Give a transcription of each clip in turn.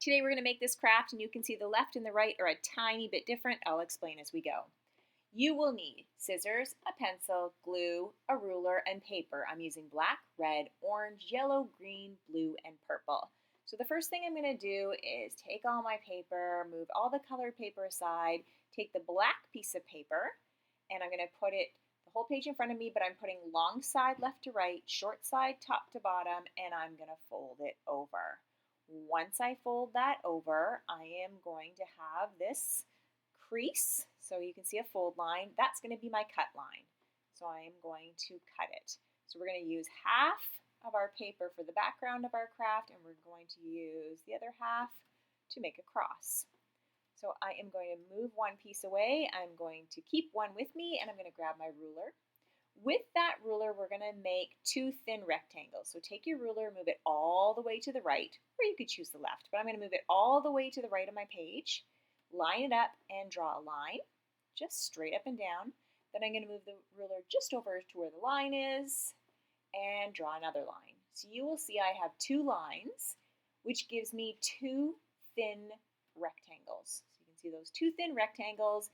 Today we're going to make this craft, and you can see the left and the right are a tiny bit different. I'll explain as we go. You will need scissors, a pencil, glue, a ruler, and paper. I'm using black, red, orange, yellow, green, blue, and purple. So the first thing I'm going to do is take all my paper, move all the colored paper aside, take the black piece of paper, and I'm going to put it the whole page in front of me, but I'm putting long side left to right, short side top to bottom, and I'm going to fold it over. Once I fold that over, I am going to have this crease, so you can see a fold line. That's going to be my cut line. So I am going to cut it. So we're going to use half of our paper for the background of our craft, and we're going to use the other half to make a cross. So I am going to move one piece away. I'm going to keep one with me, and I'm going to grab my ruler. With that ruler, we're going to make two thin rectangles. So take your ruler, move it all the way to the right, or you could choose the left, but I'm going to move it all the way to the right of my page, line it up, and draw a line, just straight up and down. Then I'm going to move the ruler just over to where the line is, and draw another line. So you will see I have two lines, which gives me two thin rectangles. So you can see those two thin rectangles,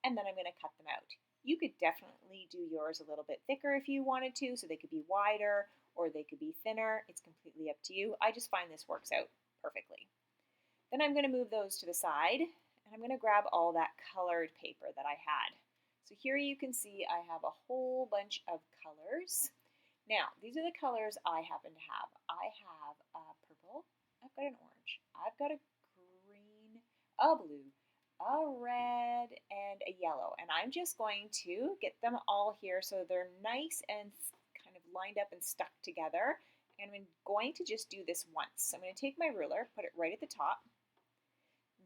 and then I'm going to cut them out. You could definitely do yours a little bit thicker if you wanted to, so they could be wider or they could be thinner. It's completely up to you. I just find this works out perfectly. Then I'm going to move those to the side, and I'm going to grab all that colored paper that I had. So here you can see I have a whole bunch of colors. Now, these are the colors I happen to have. I have a purple, I've got an orange, I've got a green, a blue, a red, and a yellow. And I'm just going to get them all here so they're nice and kind of lined up and stuck together. And I'm going to just do this once. So I'm going to take my ruler, put it right at the top.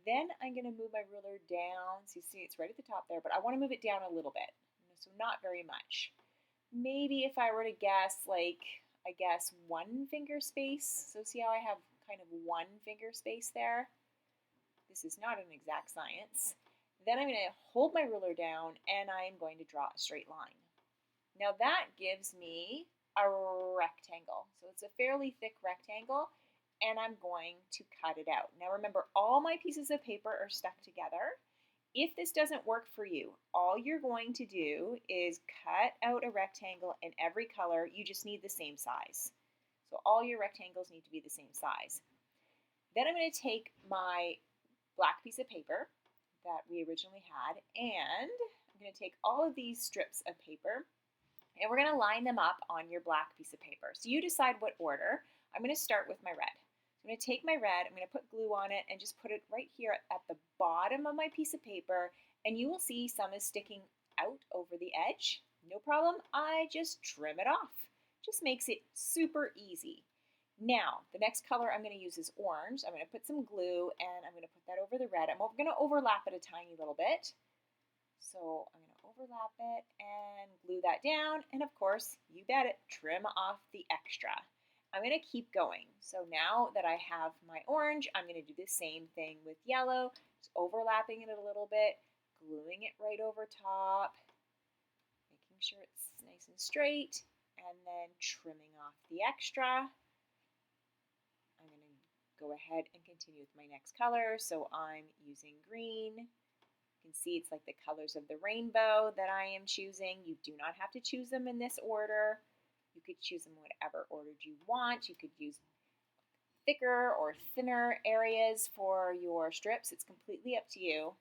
Then I'm going to move my ruler down. So you see it's right at the top there, but I want to move it down a little bit. So not very much. Maybe if I were to guess, I guess 1 finger space. So see how I have kind of 1 finger space there? This is not an exact science. Then I'm going to hold my ruler down, and I'm going to draw a straight line. Now that gives me a rectangle. So it's a fairly thick rectangle, and I'm going to cut it out. Now remember, all my pieces of paper are stuck together. If this doesn't work for you, all you're going to do is cut out a rectangle in every color. You just need the same size. So all your rectangles need to be the same size. Then I'm going to take my black piece of paper that we originally had, and I'm going to take all of these strips of paper, and we're going to line them up on your black piece of paper. So you decide what order. I'm going to start with my red. I'm going to take my red, I'm going to put glue on it and just put it right here at the bottom of my piece of paper, and you will see some is sticking out over the edge. No problem, I just trim it off. Just makes it super easy. Now, the next color I'm going to use is orange. I'm going to put some glue, and I'm going to put that over the red. I'm going to overlap it a tiny little bit. So I'm going to overlap it and glue that down, and of course, you bet it, trim off the extra. I'm going to keep going. So now that I have my orange, I'm going to do the same thing with yellow, just overlapping it a little bit, gluing it right over top, making sure it's nice and straight, and then trimming off the extra. I'm going to go ahead and continue with my next color. So I'm using green. You can see it's like the colors of the rainbow that I am choosing. You do not have to choose them in this order. You could choose them whatever order you want. You could use thicker or thinner areas for your strips. It's completely up to you.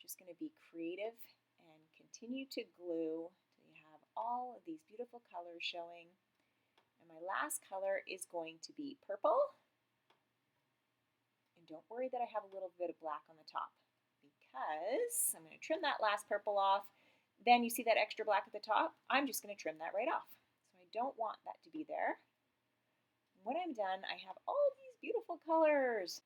Just going to be creative and continue to glue till you have all of these beautiful colors showing. And my last color is going to be purple. And don't worry that I have a little bit of black on the top, because I'm going to trim that last purple off. Then you see that extra black at the top? I'm just going to trim that right off. So I don't want that to be there. When I'm done, I have all these beautiful colors.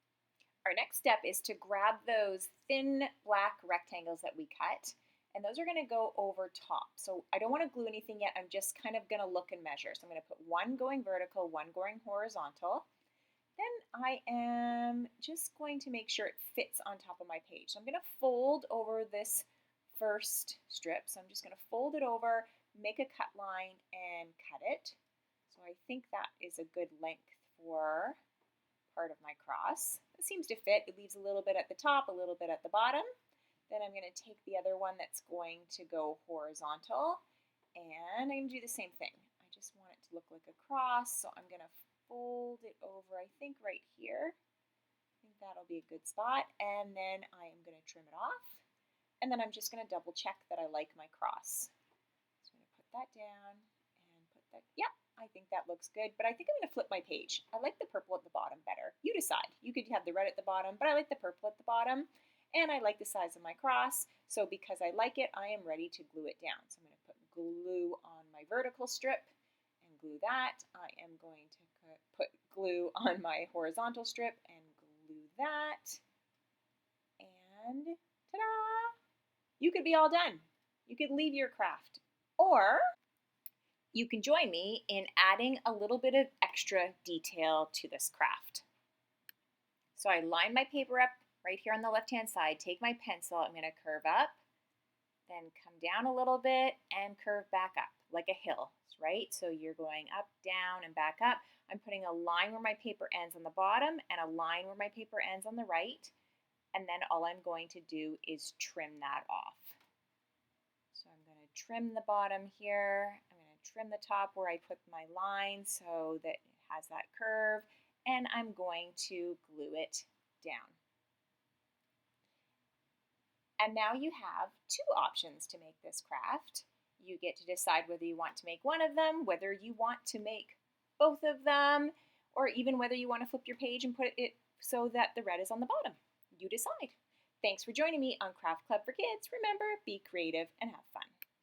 Our next step is to grab those thin black rectangles that we cut, and those are going to go over top. So I don't want to glue anything yet. I'm just kind of going to look and measure. So I'm going to put one going vertical, one going horizontal. Then I am just going to make sure it fits on top of my page. So I'm going to fold over this first strip. So I'm just going to fold it over, make a cut line, and cut it. So I think that is a good length for part of my cross. It seems to fit. It leaves a little bit at the top, a little bit at the bottom. Then I'm going to take the other one that's going to go horizontal, and I'm going to do the same thing. I just want it to look like a cross, so I'm going to fold it over, I think right here. I think that'll be a good spot, and then I am going to trim it off, and then I'm just going to double check that I like my cross. So I'm going to put that down and put that, yep, I think that looks good, but I think I'm going to flip my page. I like the purple at the bottom better. You decide. You could have the red at the bottom, but I like the purple at the bottom, and I like the size of my cross, so because I like it, I am ready to glue it down. So I'm going to put glue on my vertical strip and glue that. I am going to put glue on my horizontal strip and glue that, and ta-da! You could be all done. You could leave your craft, or you can join me in adding a little bit of extra detail to this craft. So I line my paper up right here on the left-hand side, take my pencil, I'm going to curve up, then come down a little bit and curve back up like a hill, right? So you're going up, down, and back up. I'm putting a line where my paper ends on the bottom and a line where my paper ends on the right, and then all I'm going to do is trim that off. So I'm going to trim the bottom here. I'm going to trim the top where I put my line so that it has that curve, and I'm going to glue it down. And now you have two options to make this craft. You get to decide whether you want to make one of them, whether you want to make both of them, or even whether you want to flip your page and put it so that the red is on the bottom. You decide. Thanks for joining me on Craft Club for Kids. Remember, be creative and have fun.